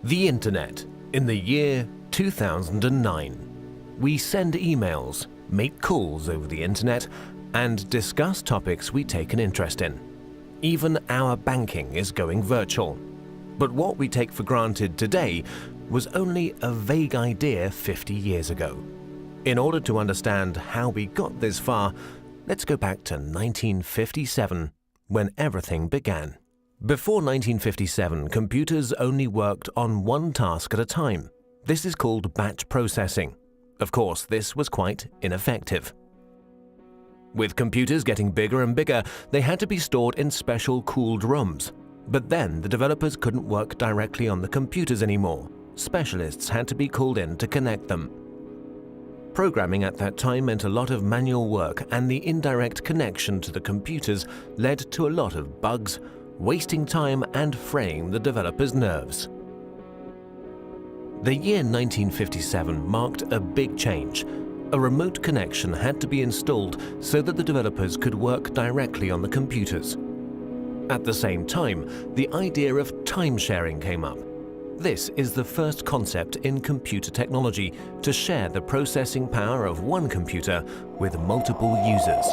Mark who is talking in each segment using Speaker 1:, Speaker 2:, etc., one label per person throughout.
Speaker 1: The Internet in the year 2009. We send emails, make calls over the Internet, and discuss topics we take an interest in. Even our banking is going virtual. But what we take for granted today was only a vague idea 50 years ago. In order to understand how we got this far, let's go back to 1957, when everything began. Before 1957, computers only worked on one task at a time. This is called batch processing. Of course, this was quite ineffective. With computers getting bigger and bigger, they had to be stored in special cooled rooms. But then the developers couldn't work directly on the computers anymore. Specialists had to be called in to connect them. Programming at that time meant a lot of manual work, and the indirect connection to the computers led to a lot of bugs, wasting time and fraying the developers' nerves. The year 1957 marked a big change. A remote connection had to be installed so that the developers could work directly on the computers. At the same time, the idea of time sharing came up. This is the first concept in computer technology to share the processing power of one computer with multiple users.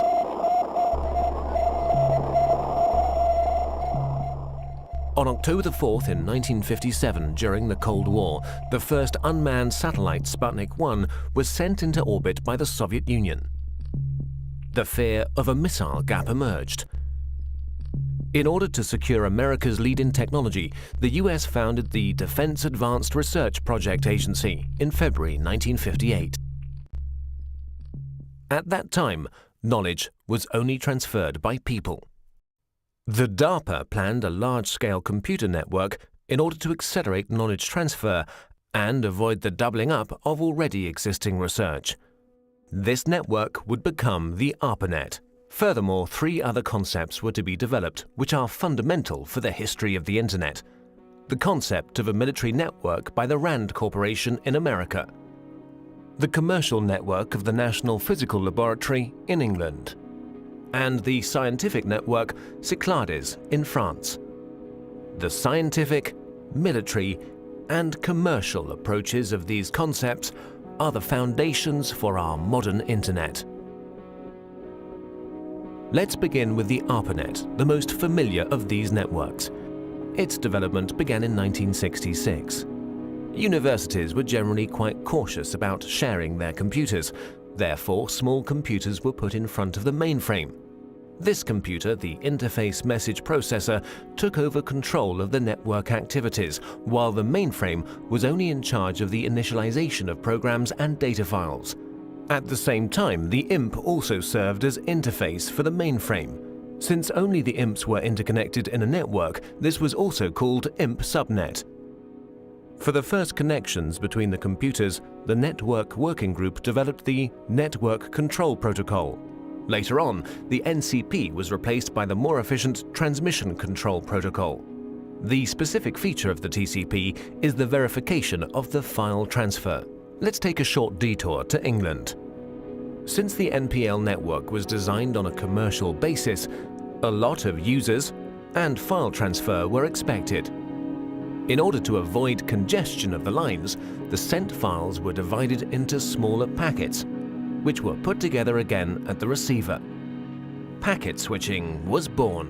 Speaker 1: On October 4th in 1957, during the Cold War, the first unmanned satellite Sputnik 1 was sent into orbit by the Soviet Union. The fear of a missile gap emerged. In order to secure America's lead in technology, the US founded the Defense Advanced Research Project Agency in February 1958. At that time, knowledge was only transferred by people. The DARPA planned a large-scale computer network in order to accelerate knowledge transfer and avoid the doubling up of already existing research. This network would become the ARPANET. Furthermore, 3 other concepts were to be developed, which are fundamental for the history of the Internet. The concept of a military network by the RAND Corporation in America. The commercial network of the National Physical Laboratory in England. And the scientific network Cyclades in France. The scientific, military, and commercial approaches of these concepts are the foundations for our modern Internet. Let's begin with the ARPANET, the most familiar of these networks. Its development began in 1966. Universities were generally quite cautious about sharing their computers. Therefore, small computers were put in front of the mainframe. This computer, the Interface Message Processor, took over control of the network activities, while the mainframe was only in charge of the initialization of programs and data files. At the same time, the IMP also served as interface for the mainframe. Since only the IMPs were interconnected in a network, this was also called IMP subnet. For the first connections between the computers, the Network Working Group developed the Network Control Protocol. Later on, the NCP was replaced by the more efficient Transmission Control Protocol. The specific feature of the TCP is the verification of the file transfer. Let's take a short detour to England. Since the NPL network was designed on a commercial basis, a lot of users and file transfer were expected. In order to avoid congestion of the lines, the sent files were divided into smaller packets, which were put together again at the receiver. Packet switching was born.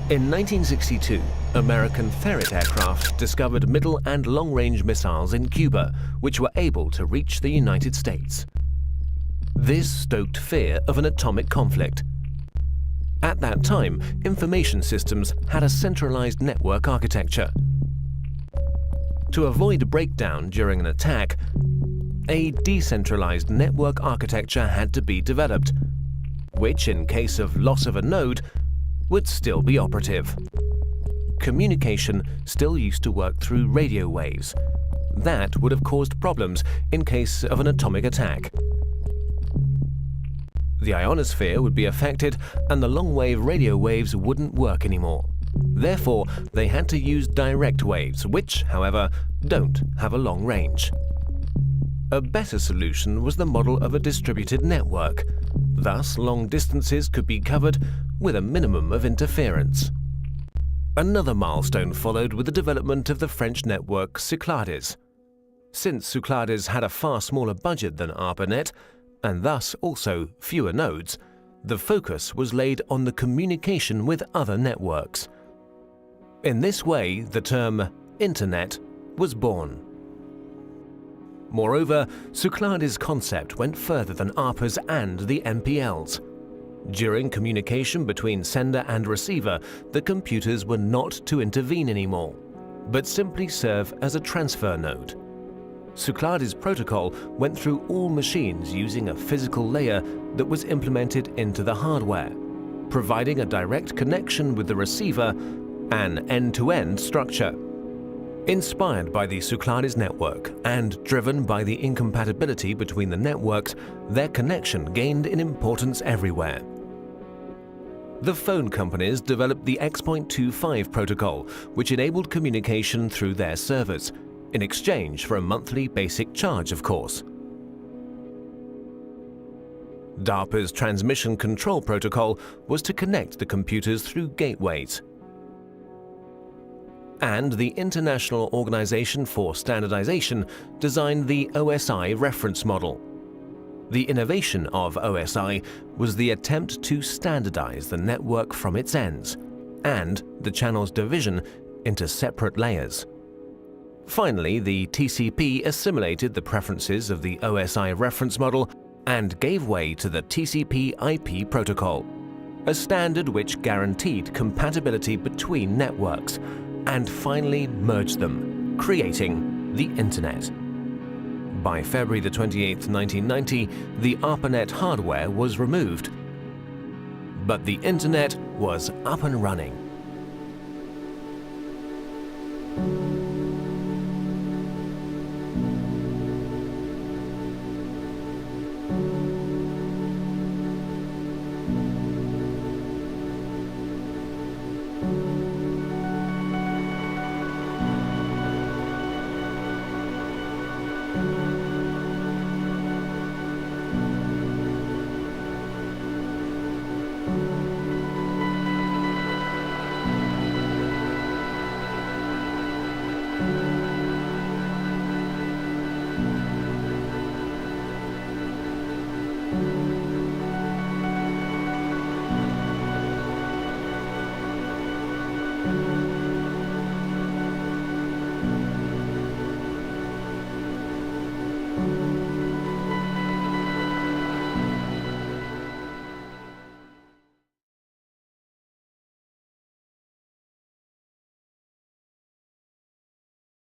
Speaker 1: In 1962, American Ferret aircraft discovered middle and long-range missiles in Cuba, which were able to reach the United States. This stoked fear of an atomic conflict. At that time, information systems had a centralized network architecture. To avoid breakdown during an attack, a decentralized network architecture had to be developed, which, in case of loss of a node, would still be operative. Communication still used to work through radio waves. That would have caused problems in case of an atomic attack. The ionosphere would be affected and the long-wave radio waves wouldn't work anymore. Therefore, they had to use direct waves, which, however, don't have a long range. A better solution was the model of a distributed network. Thus, long distances could be covered with a minimum of interference. Another milestone followed with the development of the French network Cyclades. Since Cyclades had a far smaller budget than ARPANET, and thus also fewer nodes, the focus was laid on the communication with other networks. In this way, the term Internet was born. Moreover, Cyclades' concept went further than ARPA's and the MPL's. During communication between sender and receiver, the computers were not to intervene anymore, but simply serve as a transfer node. Cyclades' protocol went through all machines using a physical layer that was implemented into the hardware, providing a direct connection with the receiver, an end-to-end structure. Inspired by the Cyclades network and driven by the incompatibility between the networks, their connection gained in importance everywhere. The phone companies developed the X.25 protocol, which enabled communication through their servers, in exchange for a monthly basic charge, of course. DARPA's transmission control protocol was to connect the computers through gateways. And the International Organization for Standardization designed the OSI reference model. The innovation of OSI was the attempt to standardize the network from its ends and the channel's division into separate layers. Finally, the TCP assimilated the preferences of the OSI reference model and gave way to the TCP/IP protocol, a standard which guaranteed compatibility between networks and finally merged them, creating the Internet. By February 28, 1990, the ARPANET hardware was removed, but the Internet was up and running.